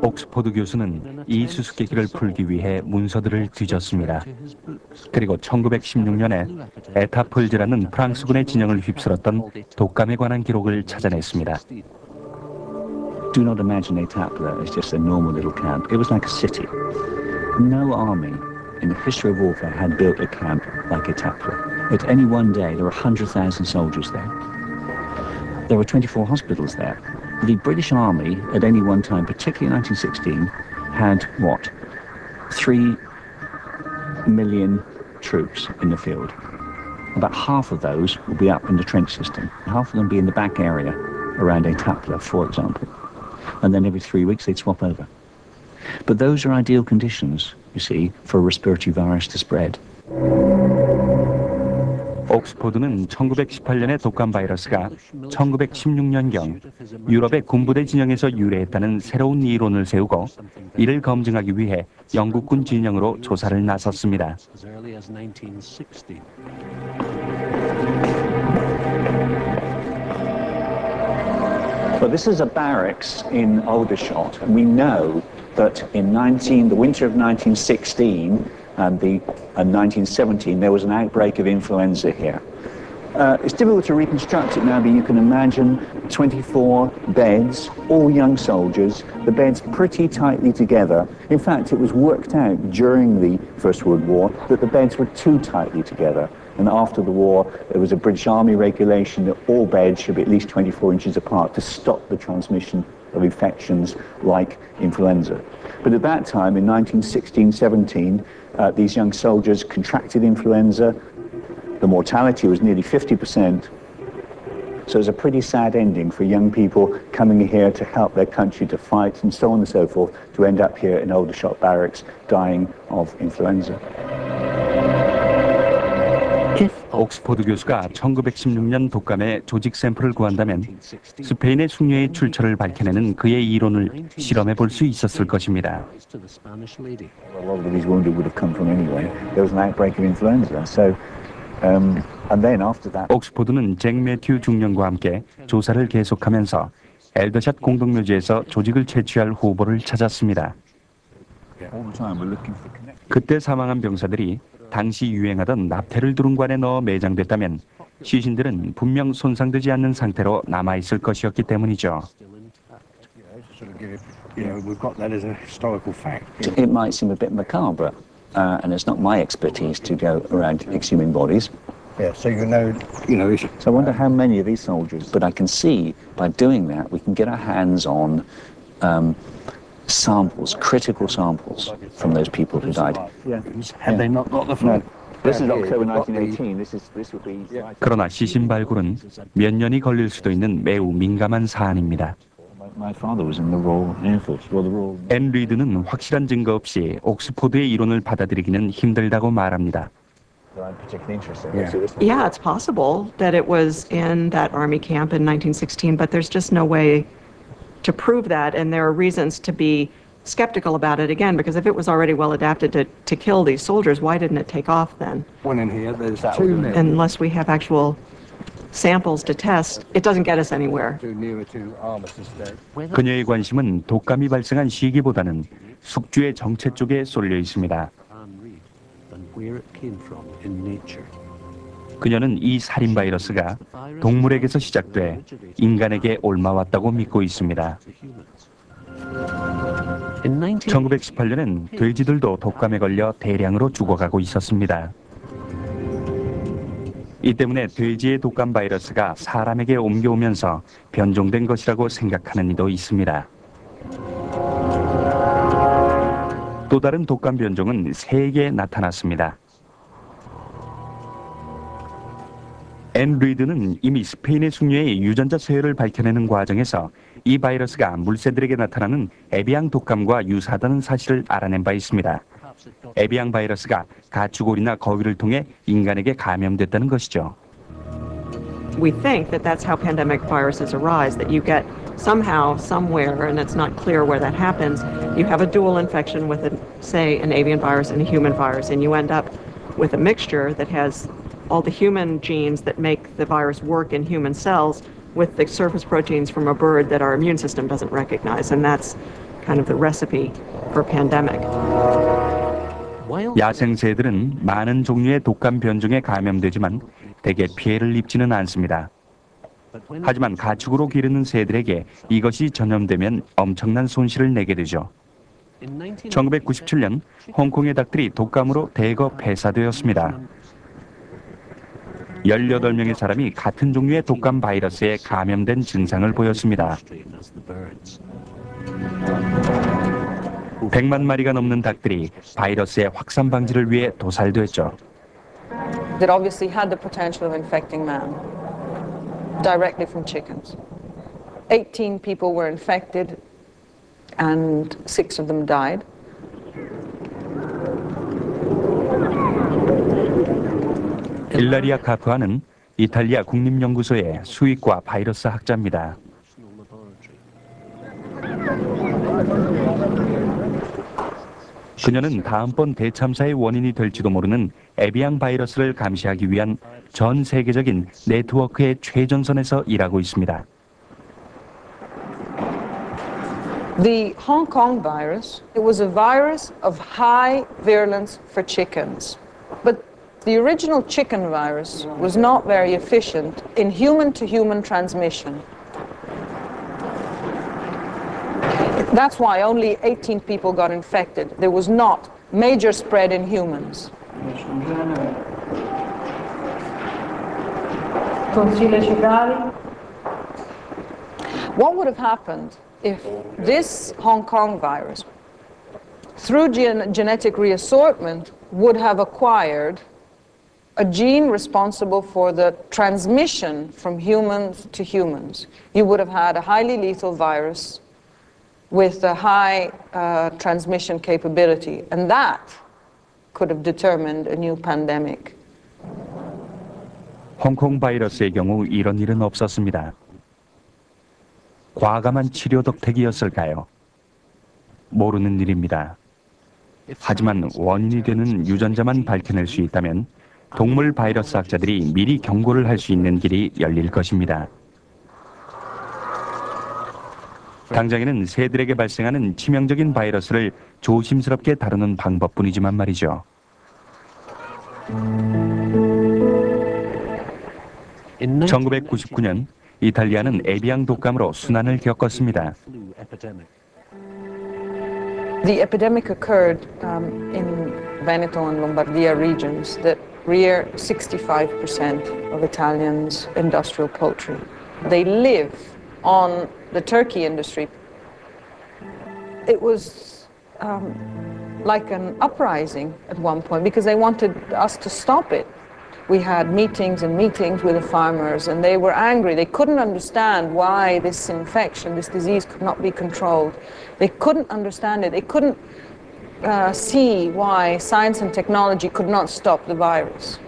옥스퍼드 교수는 이 수수께끼를 풀기 위해 문서들을 뒤졌습니다. 그리고 1916년에 에타폴즈라는 프랑스군의 진영을 휩쓸었던 독감에 관한 기록을 찾아냈습니다. Do not imagine Etaples as just a normal little camp. It was like a city. No army in the history of warfare had built a camp like Etaples. At any one day, there were 100,000 soldiers there. There were 24 hospitals there. The British Army, at any one time, particularly in 1916, had, what, 3 million troops in the field. About half of those would be up in the trench system. Half of them would be in the back area around Etaples, for example. And then every 3 weeks they'd swap over. But those are ideal conditions, you see, for a respiratory virus to spread. 옥스퍼드는 1918년의 독감 바이러스가 1916년경 유럽의 군부대 진영에서 유래했다는 새로운 이론을 세우고 이를 검증하기 위해 영국군 진영으로 조사를 나섰습니다. Well, this is a barracks in Aldershot, and we know that in the winter of 1916 and 1917, there was an outbreak of influenza here. It's difficult to reconstruct it now, but you can imagine 24 beds, all young soldiers, the beds pretty tightly together. In fact, it was worked out during the First World War that the beds were too tightly together. And after the war, there was a British Army regulation that all beds should be at least 24 inches apart to stop the transmission of infections like influenza. But at that time, in 1916-17, these young soldiers contracted influenza. The mortality was nearly 50%. So it's a pretty sad ending for young people coming here to help their country to fight and so on and so forth, to end up here in Aldershot Barracks dying of influenza. 옥스퍼드 교수가 1916년 독감의 조직 샘플을 구한다면 스페인의 숙녀의 출처를 밝혀내는 그의 이론을 실험해 볼 수 있었을 것입니다. A lot of these wounded would have come from anyway. There was an outbreak of influenza. So, and then after that. 옥스퍼드는 잭 매튜 중령과 함께 조사를 계속하면서 엘더샷 공동묘지에서 조직을 채취할 후보를 찾았습니다. 그때 사망한 병사들이 당시 유행하던 납태를 두른 관에 넣어 매장됐다면 시신들은 분명 손상되지 않는 상태로 남아있을 것이었기 때문이죠. It might seem a bit macabre, and it's not my expertise to go around exhuming bodies. Yeah, so So I wonder how many of these soldiers, but I can see by doing that we can get our hands on samples, critical samples from those people who died. Had they not got the flu? No. This is October 1918. This would be. 그러나 시신 발굴은 몇 년이 걸릴 수도 있는 매우 민감한 사안입니다. My father was in the Royal Air Force. Well, the Royal. 앤 리드는 확실한 증거 없이 옥스퍼드의 이론을 받아들이기는 힘들다고 말합니다. Yeah, it's possible that it was in that army camp in 1916, but there's just no way to prove that, and there are reasons to be skeptical about it again, because if it was already well adapted to kill these soldiers, why didn't it take off then? One in here, there's two men. Unless we have actual samples to test, it doesn't get us anywhere. Nearer to Armistice Day. 그녀의 관심은 독감이 발생한 시기보다는 숙주의 정체 쪽에 쏠려 있습니다. 그녀는 이 살인 바이러스가 동물에게서 시작돼 인간에게 옮아왔다고 믿고 있습니다. 1918년엔 돼지들도 독감에 걸려 대량으로 죽어가고 있었습니다. 이 때문에 돼지의 독감 바이러스가 사람에게 옮겨오면서 변종된 것이라고 생각하는 이도 있습니다. 또 다른 독감 변종은 새에게 나타났습니다. 앤 리드는 이미 스페인의 숙녀의 유전자 서열을 밝혀내는 과정에서 이 바이러스가 물새들에게 나타나는 에비앙 독감과 유사하다는 사실을 알아낸 바 있습니다. 에비앙 바이러스가 가축오리나 거위를 통해 인간에게 감염됐다는 것이죠. We think that that's how pandemic viruses arise, that you get somehow, somewhere, and it's not clear where that happens, you have a dual infection with, say, an avian virus and a human virus, and you end up with a mixture that has all the human genes that make the virus work in human cells with the surface proteins from a bird that our immune system doesn't recognize, and that's kind of the recipe for pandemic. 야생 새들은 많은 종류의 독감 변종에 감염되지만 대개 피해를 입지는 않습니다. 하지만 가축으로 기르는 새들에게 이것이 전염되면 엄청난 손실을 내게 되죠. 1997년 홍콩의 닭들이 독감으로 대거 폐사되었습니다. 18명의 사람이 같은 종류의 독감 바이러스에 감염된 증상을 보였습니다. 100만 마리가 넘는 닭들이 바이러스의 확산 방지를 위해 도살됐죠. That obviously had the potential of infecting man directly from chickens. 18 people were infected and 6 of them died. 일라리아 카프아는 이탈리아 국립연구소의 수의과 바이러스 학자입니다. 그녀는 다음번 대참사의 원인이 될지도 모르는 에비앙 바이러스를 감시하기 위한 전 세계적인 네트워크의 최전선에서 일하고 있습니다. The Hong Kong virus, it was a virus of high virulence for chickens. But the original chicken virus was not very efficient in human-to-human transmission. That's why only 18 people got infected. There was not major spread in humans. What would have happened if this Hong Kong virus, through genetic reassortment, would have acquired a gene responsible for the transmission from humans to humans? You would have had a highly lethal virus with a high transmission capability, and that could have determined a new pandemic. 홍콩 바이러스의 경우 이런 일은 없었습니다. 과감한 치료 덕택이었을까요? 모르는 일입니다. 하지만 원인이 되는 유전자만 밝혀낼 수 있다면 동물 바이러스 학자들이 미리 경고를 할 수 있는 길이 열릴 것입니다. 당장에는 새들에게 발생하는 치명적인 바이러스를 조심스럽게 다루는 방법뿐이지만 말이죠. 1999년 이탈리아는 에비앙 독감으로 순환을 겪었습니다. The epidemic occurred in Veneto and Lombardia regions that rear 65% of Italians' industrial poultry. They live on the turkey industry. It was like an uprising at one point because they wanted us to stop it. We had meetings and meetings with the farmers, and they were angry. They couldn't understand why this infection, this disease could not be controlled. They couldn't understand it. They couldn't see why science and technology could not stop the virus.